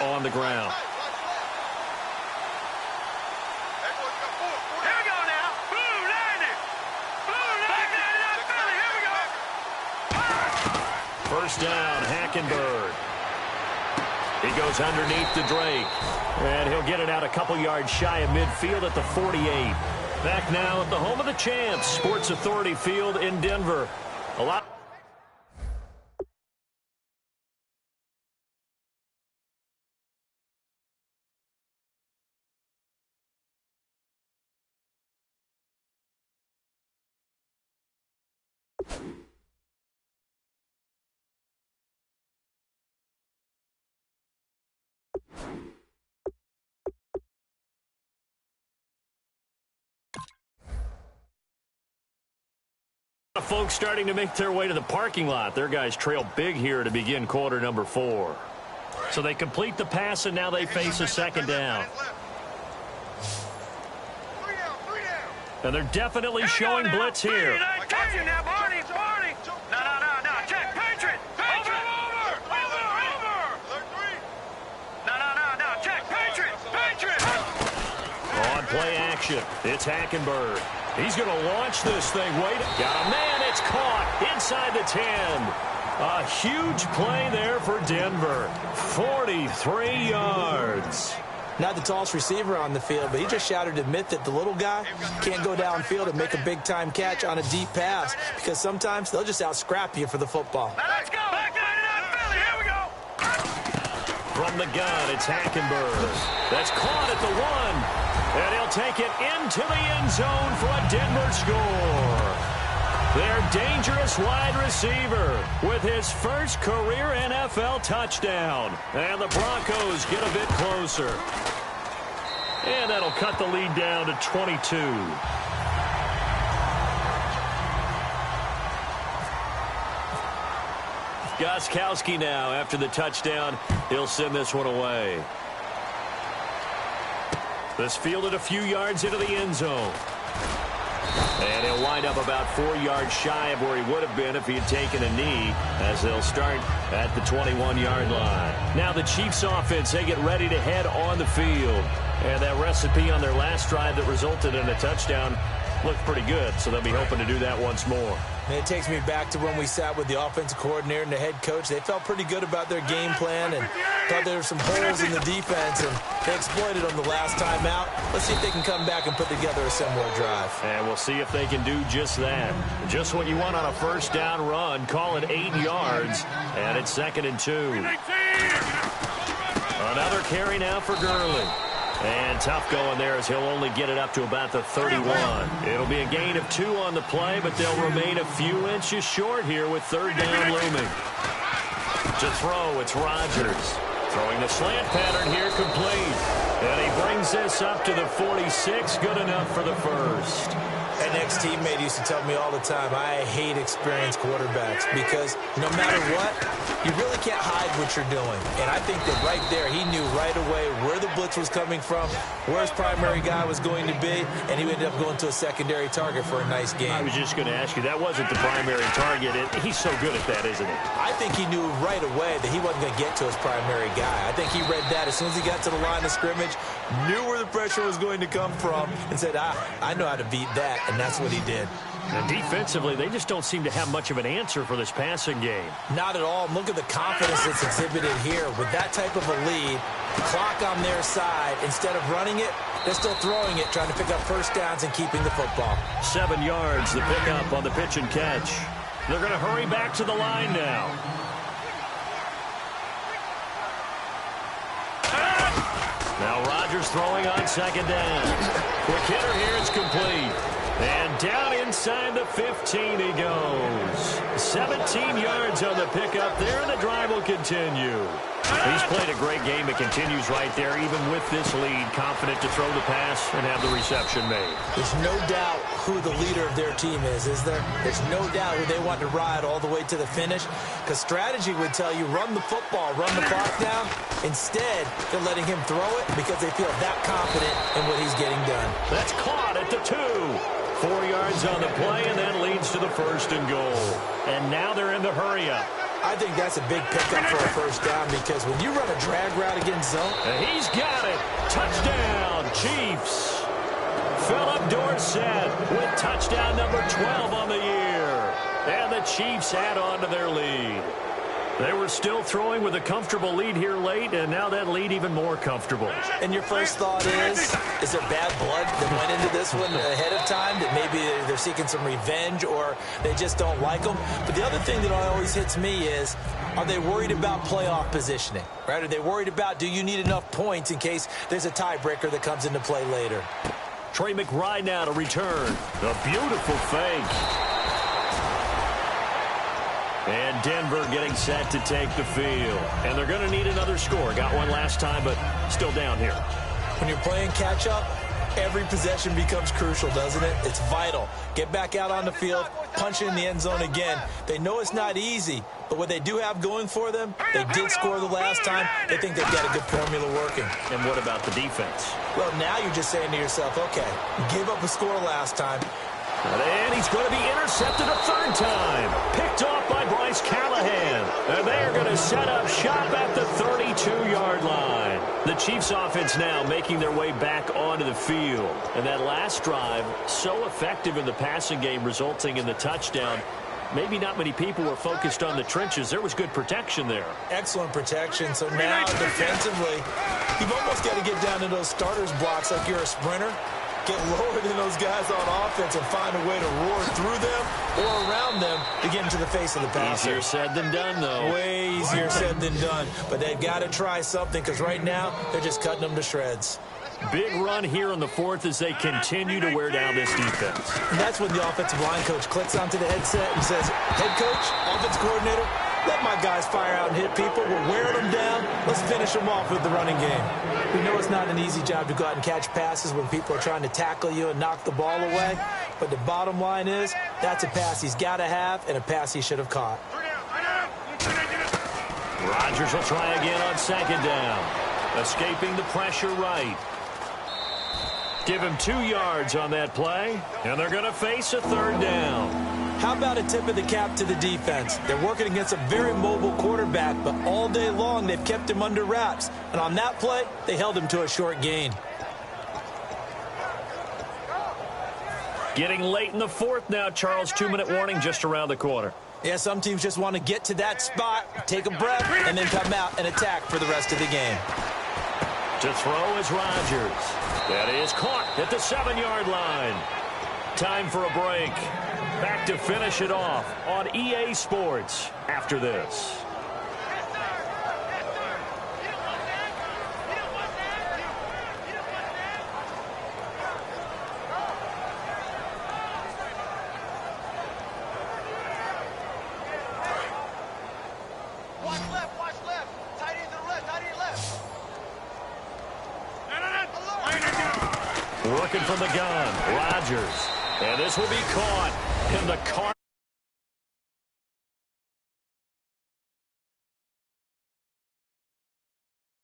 on the ground. First down, Hackenberg. He goes underneath to Drake. And he'll get it out a couple yards shy of midfield at the 48. Back now at the home of the champs, Sports Authority Field in Denver. A lot. Folks starting to make their way to the parking lot. Their guys trail big here to begin quarter number 4. So they complete the pass, and now they face a second down. And they're definitely showing blitz here. On play action, it's Hackenberg. He's going to launch this thing. Wait, got a man. It's caught inside the 10. A huge play there for Denver. 43 yards. Not the tallest receiver on the field, but he just shouted to admit that the little guy can't go downfield and make a big-time catch on a deep pass because sometimes they'll just out-scrap you for the football. Now let's go. Back 99 Philly. Here we go. From the gun, it's Hackenberg. That's caught at the 1. And he'll take it into the end zone for a Denver score. Their dangerous wide receiver with his first career NFL touchdown. And the Broncos get a bit closer. And that'll cut the lead down to 22. Gostkowski now after the touchdown. He'll send this one away. This fielded a few yards into the end zone. And he'll wind up about 4 yards shy of where he would have been if he had taken a knee, as they'll start at the 21-yard line. Now the Chiefs offense, they get ready to head on the field. And that recipe on their last drive that resulted in a touchdown looked pretty good, so they'll be hoping to do that once more. And it takes me back to when we sat with the offensive coordinator and the head coach. They felt pretty good about their game plan and thought there were some holes in the defense, and they exploited them the last time out. Let's see if they can come back and put together a similar drive. And we'll see if they can do just that. Just what you want on a first down run. Call it 8 yards, and it's 2nd and 2. Another carry now for Gurley. And tough going there as he'll only get it up to about the 31. It'll be a gain of 2 on the play, but they'll remain a few inches short here with 3rd down looming. To throw, it's Rodgers. Throwing the slant pattern here complete. And he brings this up to the 46. Good enough for the first. An ex-teammate used to tell me all the time, I hate experienced quarterbacks because no matter what, you really can't hide what you're doing. And I think that right there, he knew right away where the blitz was coming from, where his primary guy was going to be, and he ended up going to a secondary target for a nice game. I was just going to ask you, that wasn't the primary target. He's so good at that, isn't he? I think he knew right away that he wasn't going to get to his primary guy. I think he read that as soon as he got to the line of scrimmage, knew where the pressure was going to come from, and said, I know how to beat that. And that's what he did. And defensively, they just don't seem to have much of an answer for this passing game. Not at all. Look at the confidence that's exhibited here. With that type of a lead, clock on their side, instead of running it, they're still throwing it, trying to pick up first downs and keeping the football. 7 yards, the pickup on the pitch and catch. They're going to hurry back to the line now. Now Rodgers throwing on 2nd down. Quick hitter here, it's complete. And down inside the 15 he goes. 17 yards on the pickup there, and the drive will continue. He's played a great game. It continues right there, even with this lead, confident to throw the pass and have the reception made. There's no doubt who the leader of their team is there? There's no doubt who they want to ride all the way to the finish, because strategy would tell you run the football, run the clock down. Instead, they're letting him throw it because they feel that confident in what he's getting done. That's caught at the 2. 4 yards on the play, and that leads to the 1st and goal. And now they're in the hurry-up. I think that's a big pickup for a first down because when you run a drag route against zone. And he's got it. Touchdown, Chiefs. Philip Dorsett with touchdown number 12 on the year. And the Chiefs add on to their lead. They were still throwing with a comfortable lead here late, and now that lead even more comfortable. And your first thought is there bad blood that went into this one ahead of time, that maybe they're seeking some revenge or they just don't like them? But the other thing that always hits me is, are they worried about playoff positioning? Right? Are they worried about, do you need enough points in case there's a tiebreaker that comes into play later? Trey McBride now to return. A beautiful fake. And Denver getting set to take the field. And they're going to need another score. Got one last time, but still down here. When you're playing catch-up, every possession becomes crucial, doesn't it? It's vital. Get back out on the field, punch in the end zone again. They know it's not easy, but what they do have going for them, they did score the last time. They think they've got a good formula working. And what about the defense? Well, now you're just saying to yourself, okay, you gave up a score last time. And he's going to be intercepted a third time. Picked off by Bryce Callahan. And they are going to set up shop at the 32-yard line. The Chiefs offense now making their way back onto the field. And that last drive, so effective in the passing game, resulting in the touchdown. Maybe not many people were focused on the trenches. There was good protection there. Excellent protection. So now defensively, you've almost got to get down to those starters blocks like you're a sprinter. Get lower than those guys on offense and find a way to roar through them or around them to get into the face of the passer. Easier said than done, though. Way easier said than done. But they've got to try something because right now they're just cutting them to shreds. Big run here on the fourth as they continue to wear down this defense. And that's when the offensive line coach clicks onto the headset and says, head coach, offense coordinator, let my guys fire out and hit people. We're wearing them down. Let's finish them off with the running game. We know it's not an easy job to go out and catch passes when people are trying to tackle you and knock the ball away. But the bottom line is, that's a pass he's got to have and a pass he should have caught. Rodgers will try again on second down. Escaping the pressure right. Give him 2 yards on that play, and they're going to face a third down. How about a tip of the cap to the defense? They're working against a very mobile quarterback, but all day long they've kept him under wraps. And on that play, they held him to a short gain. Getting late in the fourth now, Charles. 2-minute warning just around the corner. Yeah, some teams just want to get to that spot, take a breath, and then come out and attack for the rest of the game. To throw is Rodgers. That is caught at the 7-yard line. Time for a break. Back to finish it off on EA Sports after this. Watch left. Tight end to the left, tight end left. Working from the gun, Rodgers. And this will be caught in the corner.